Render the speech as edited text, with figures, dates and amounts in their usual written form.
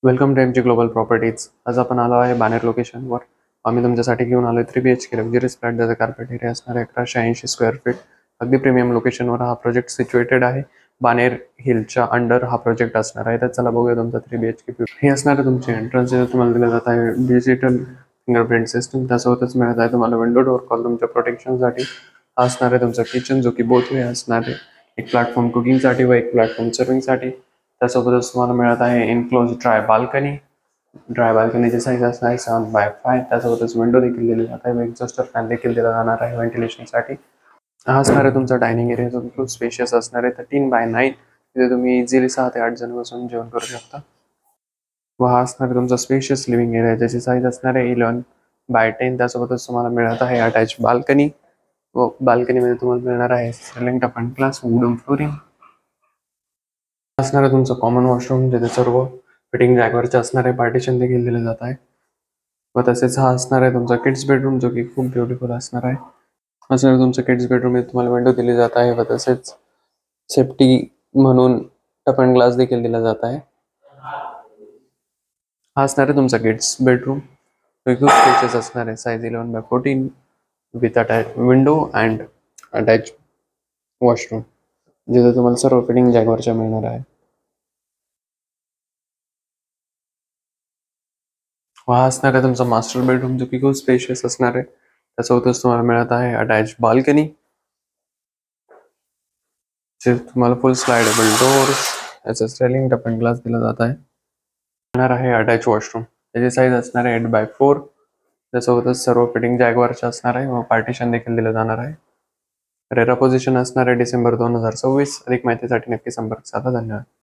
Welcome to MG global properties. आज आपण आलो आहे बाणेर लोकेशनवर. आम्ही तुमच्यासाठी घेऊन आलोय 3 BHK लक्झरीज फ्लॅट. ज्याचा कार्पेट एरिया असणार आहे 1180 स्क्वेअर फीट. अगदी प्रीमियम लोकेशनवर हा प्रोजेक्ट सिच्युएटेड आहे. बाणेर हिलच्या अंडर हा प्रोजेक्ट असणार आहे. तर चला बघूया तुमचा 3 BHK. हे असणार आहे तुमचे एंट्रन्स. तुम्हाला दिलं जात आहे डिजिटल फिंगरप्रिंट सिस्टम. त्यासोबतच मिळत आहे तुम्हाला विंडो डोअर कॉल तुमच्या प्रोटेक्शनसाठी. हा असणार आहे तुमचा किचन, जो की बोथ वे असणार आहे. एक प्लॅटफॉर्म कुकिंगसाठी व एक प्लॅटफॉर्म सर्विंगसाठी. त्यासोबतच तुम्हाला मिळत आहे इनक्लोज ड्राय बाल्कनी. ड्राय बाल्कनीची साईज असणार आहे 7x5. त्यासोबतच विंडो देखील दिली जात आहे. एक्झॉस्टर फॅन देखील दिला जाणार आहे व्हेंटिलेशनसाठी. हा असणार आहे तुमचा डायनिंग एरिया, जो खूप स्पेशियस असणार आहे. 13x9. तिथे तुम्ही इझिली 6 ते 8 जण बसून जेवण करू शकता. व हा असणार आहे तुमचा स्पेशियस लिव्हिंग एरिया, ज्याची साईज असणार आहे 11x10. त्यासोबतच तुम्हाला मिळत आहे अटॅच बाल्कनी. व बाल्कनीमध्ये तुम्हाला मिळणार आहे सिलिंग टप अँड ग्लास वुडन फ्लोरिंग. असणार आहे तुमचं कॉमन वॉशरूम, जिथे सर्व फिटिंग जॅगवरचे असणार आहे. पार्टिशन देखील दिले जात आहे. व तसेच हा असणार आहे तुमचा किड्स बेडरूम, जो की खूप ब्युटिफुल असणार आहे. असणार आहे तुमचं किड्स बेडरूम मध्ये तुम्हाला विंडो दिली जात आहे व तसेच सेफ्टी म्हणून टप अँड ग्लास देखील दिला जात आहे. हा असणार आहे तुमचा किड्स बेडरूम, जो खूप स्पेशियस असणार आहे. Size 11x14 with attach window and attach washroom, जिथे तुम्हाला सर्व फिटिंग जॅगवरच्या मिळणार आहे. हा असणार आहे तुमचा मास्टर बेडरूम, जो की खूप स्पेशियस असणार आहे. त्यासोबतच तुम्हाला मिळत आहे अटॅच बाल्कनी, जे तुम्हाला फुल स्लाइडेबल डोअर्स, याचा स्टेलिंग टप अँड ग्लास दिला जात आहे. मिळणार आहे अटॅच वॉशरूम, त्याची साईज असणार आहे 8x4. त्यासोबतच सर्व फिटिंग जॅगवरच्या असणार आहे व पार्टिशन देखील दिलं जाणार आहे. रेरा पोझिशन असणार आहे डिसेंबर 2026. अधिक माहितीसाठी नक्की संपर्क साधा. धन्यवाद.